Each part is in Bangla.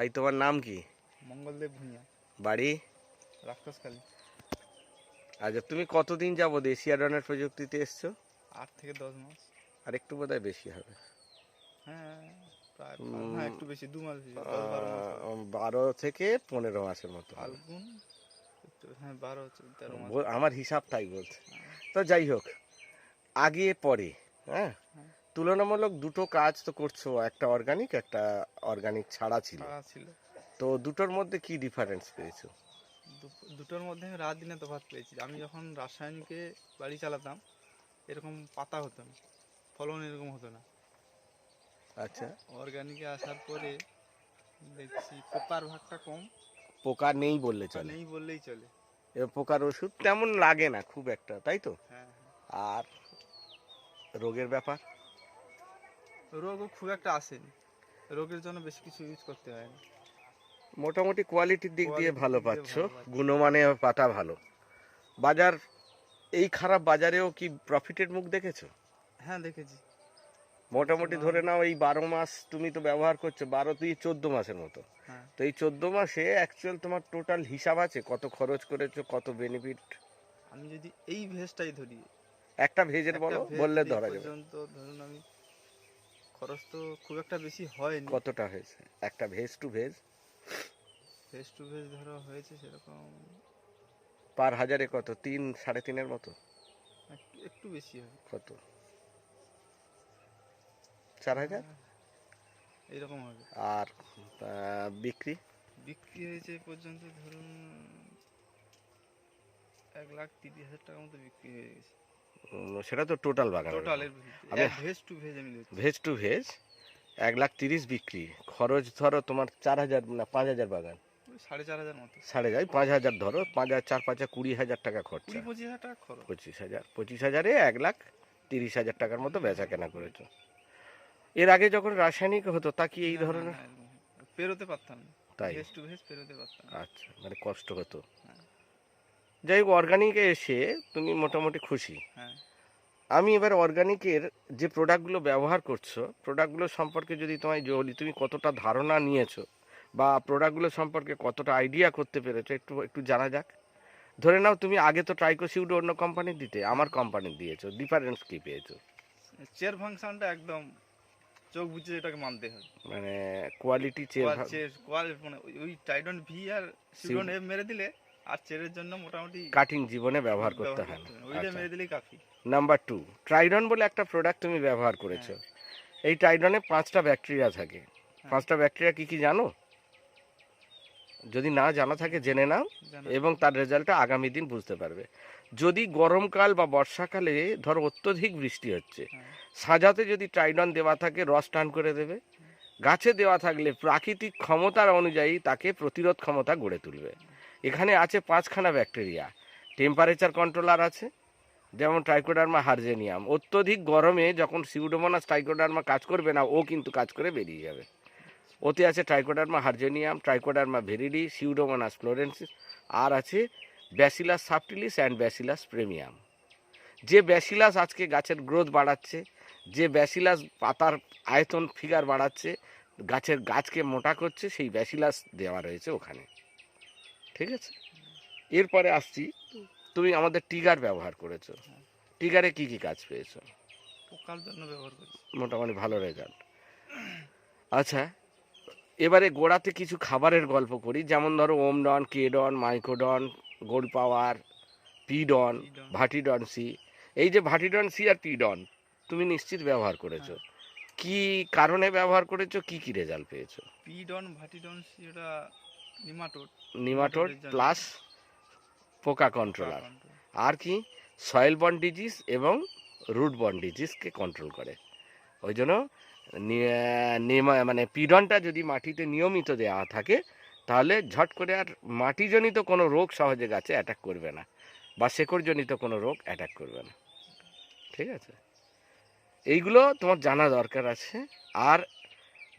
ভাই তোমার নাম কি? মঙ্গলদেব ভূঁইয়া, বাড়ি? রাক্ষসখালী। আচ্ছা, তুমি কতদিন যাবত এশিয়াডনের প্রযুক্তিতে এসছো? 8 থেকে 10 মাস। আর একটু বোধহয় বেশি হবে। হ্যাঁ, প্রায় হ্যাঁ একটু বেশি, 2 মাস বেশি, 10-12 মাস হবে। 12 থেকে 15 মাসের মতো হবে। ফাল্গুন, হ্যাঁ 12-13 মাস। আমার হিসাব তাই বলছে। হ্যাঁ, তো যাই হোক, আগে পরে, হ্যাঁ, হ্যাঁ, তুলনামূলক দুটো কাজ তো করছো, একটা অর্গানিক, একটা অর্গানিক ছাড়া ছিল। ছাড়া ছিল। তো দুটোর মধ্যে কি ডিফারেন্স পেয়েছো? দুটোর মধ্যে আমি রাত দিনে তফাৎ পেয়েছি। আমি যখন রাসায়নিকে বাড়ি চালাতাম এরকম পাতা হতো না, ফলন এরকম হতো না। আচ্ছা, অর্গানিকে আসার পরে দেখছি পোকার ভাগটা কম। পোকা নেই বললে চলে। নেই বললেই চলে। এবার পোকার ওষুধ তেমন লাগে না খুব একটা, তাই তো? হ্যাঁ, আর রোগের ব্যাপার? রোগও খুব একটা আসেনি। রোগের জন্য বেশি কিছু ইউজ করতে হয় না। মোটামুটি কোয়ালিটির দিক দিয়ে কোয়ালিটির ভালো দিক দিয়ে পাচ্ছ, ভালো পাচ্ছি। গুণমানে পাতা ভালো। বাজার, এই খারাপ বাজারেও কি প্রফিটের মুখ দেখেছো? হ্যাঁ দেখেছি। মোটামুটি ধরে নাও এই 12 মাস তুমি তো ব্যবহার করছো, 12 থেকে 14 মাসের মতো। হ্যাঁ, তো এই 14 মাসে অ্যাকচুয়াল তোমার টোটাল হিসাব আছে কত খরচ করেছো, কত বেনিফিট? আমি যদি এই ভেজটাই ধরি, একটা ভেজের একটা বলো, ভেজ বললে যদি ধরা যাবে। পর্যন্ত ধরুন, আমি খরচ তো খুব একটা বেশি হয়নি। কতটা হয়েছে একটা ভেজ টু ভেজ? ফেস টু ফেস ধরো হয়েছে সেরকম পার হাজারে কত, 3-3.5-এর মতো? একটু বেশি হবে। কত, 4,000? এইরকম হবে। আর বিক্রি? বিক্রি হয়েছে এ পর্যন্ত ধরুন 1,30,000 টাকার মতো বিক্রি হয়ে গেছে সেটা তো টোটাল বাগান। টোটালের। আমি ভেজ টু ভেজ আমি দেখছি। ভেজ টু ভেজ 1,30,000 বিক্রি, খরচ ধরো তোমার 4,000 না 5,000 বাগান, 4,500 মতো। 5,500, 5,000 ধরো, 5,000 4-5 20,000 টাকা খরচা। 20-25,000 টাকা খরচ। 25,000 1,30,000 টাকার মতো বেচা কেনা করেছো। এর আগে যখন রাসায়নিক হতো তা কি এই না, না, ধরনের? না, এরকম পেরোতে পারতাম না। তাই? ভেজ টু ভেজ পেরোতে পারতাম না। আচ্ছা, মানে কষ্ট হতো। হ্যাঁ, যাই হোক, অর্গানিকে এসে তুমি মোটামুটি খুশি। হ্যাঁ, আমি এবার অর্গানিকের যে প্রোডাক্টগুলো ব্যবহার করছো, প্রোডাক্টগুলো সম্পর্কে যদি তুমি কতটা ধারণা নিয়েছো বা প্রোডাক্টগুলো সম্পর্কে কতটা আইডিয়া করতে পেরেছো একটু একটু জানা যাক। ধরে নাও তুমি আগে তো ট্রাইকোসিউডো অন্য কোম্পানির দিতে, আমার কোম্পানির দিয়েছো, ডিফারেন্স কি পেয়েছো? চেয়ার ফাংশনটা একদম চোখ বুঝে এটাকে মানতে হবে। মানে কোয়ালিটি মানে ওই টাইডন ভি আর সিউডন এফ মেরে দিলে আর চেয়ারের জন্য মোটামুটি কাটিং জীবনে ব্যবহার করতে হয় না। ওইটা মেরে দিলেই কাফি। নাম্বার 2, ট্রাইডন বলে একটা প্রোডাক্ট তুমি ব্যবহার করেছো। এই ট্রাইডনে 5টা ব্যাকটেরিয়া থাকে। 5টা ব্যাকটেরিয়া কি কি জানো? যদি না জানা থাকে জেনে নাও, এবং তার রেজাল্টটা আগামী দিন বুঝতে পারবে। যদি গরমকাল বা বর্ষাকালে ধরো অত্যধিক বৃষ্টি হচ্ছে, সাজাতে যদি ট্রাইডন দেওয়া থাকে রস টান করে দেবে। গাছে দেওয়া থাকলে প্রাকৃতিক ক্ষমতার অনুযায়ী তাকে প্রতিরোধ ক্ষমতা গড়ে তুলবে। এখানে আছে 5খানা ব্যাকটেরিয়া। টেম্পারেচার কন্ট্রোলার আছে, যেমন ট্রাইকোডার্মা হারজেনিয়াম। অত্যধিক গরমে যখন সিউডোমোনাস ট্রাইকোডার্মা কাজ করবে না, ও কিন্তু কাজ করে বেরিয়ে যাবে। ওতে আছে ট্রাইকোডার্মা হারজেনিয়াম, ট্রাইকোডার্মা ভেরিডি, সিউডোমোনাস ফ্লোরেন্সিস, আর আছে ব্যাসিলাস সাবটিলিস অ্যান্ড ব্যাসিলাস প্রেমিয়াম। যে ব্যাসিলাস আজকে গাছের গ্রোথ বাড়াচ্ছে, যে ব্যাসিলাস পাতার আয়তন ফিগার বাড়াচ্ছে, গাছকে মোটা করছে, সেই ব্যাসিলাস দেওয়া রয়েছে ওখানে। ঠিক আছে, এরপরে আসছি, তুমি আমাদের টিগার ব্যবহার করেছো। টিগারে কি কি কাজ পেয়েছো? পোকার জন্য ব্যবহার করি। মোটামুটি ভালো রেজাল্ট। আচ্ছা, এবারে গোড়াতে কিছু খাবারের গল্প করি, যেমন ধরো ওমডন, কেডন, মাইক্রোডন, গোল্ড পাওয়ার, পিডন, ভাটিডন সি। এই যে ভাটিডন সি আর পিডন তুমি নিশ্চিত ব্যবহার করেছো। কি কারণে ব্যবহার করেছো, কি কি রেজাল্ট পেয়েছো? পিডন ভাটিডন সি এটা নিমাটোড প্লাস পোকা কন্ট্রোলার। আর কি, সয়েল বন্ড ডিজিজ এবং রুট বন্ড ডিজিজকে কন্ট্রোল করে। ওই জন্য মানে পিডনটা যদি মাটিতে নিয়মিত দেওয়া থাকে তাহলে ঝট করে আর মাটিজনিত কোনো রোগ সহজে গাছে অ্যাটাক করবে না, বা শেকড়জনিত কোনো রোগ অ্যাটাক করবে না। ঠিক আছে, এইগুলো তোমার জানা দরকার আছে। আর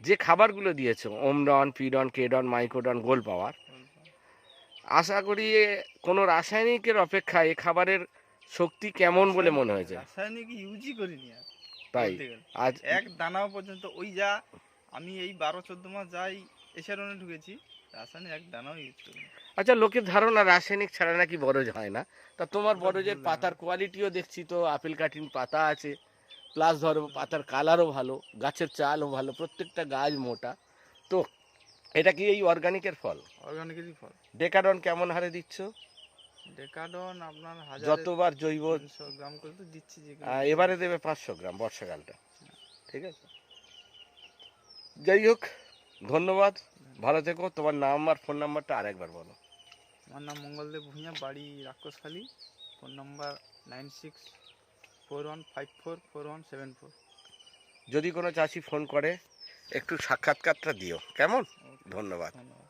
যে খাবারগুলো দিয়েছো, ওমডন, পিডন, কেডন, মাইক্রোডন, গোল্ড পাওয়ার, আশা করি কোনো রাসায়নিকের অপেক্ষায় এই খাবারের শক্তি কেমন বলে মনে হয়েছে? রাসায়নিক ইউজই করিনি আর, তাই? আজ এক দানাও পর্যন্ত ওই যা আমি এই 12-14 মাস যাই এছাড়াও ঢুকেছি, রাসায়নিক এক দানাও ইউজ করি না। আচ্ছা, লোকের ধারণা রাসায়নিক ছাড়া নাকি বরজ হয় না, তা তোমার ওটা বরজের ভুল ধারণা। পাতার কোয়ালিটিও দেখছি তো, আপেল কাটিং পাতা আছে, প্লাস ধরো পাতার কালারও ভালো, গাছের চালও ভালো, প্রত্যেকটা গাছ মোটা। তো এটা কি এই অর্গানিকের ফল? অর্গানিকেরই ফল। ডেকাডন কেমন হারে দিচ্ছ? ডেকাডন আপনার 1000 যতবার জৈব 300 গ্রাম করে তো দিচ্ছি যে এবারে দেবে 500 গ্রাম বর্ষাকালটা, ঠিক আছে? যাই হোক, ধন্যবাদ, ভালো থেকো। তোমার নাম আর ফোন নাম্বারটা আরেকবার বলো। আমার নাম মঙ্গলদেব ভূঁইয়া, বাড়ি রাক্ষসখালী, ফোন নাম্বার 9641544174। যদি কোনো চাষি ফোন করে একটু সাক্ষাৎকারটা দিও, কেমন? ধন্যবাদ। ধন্যবাদ।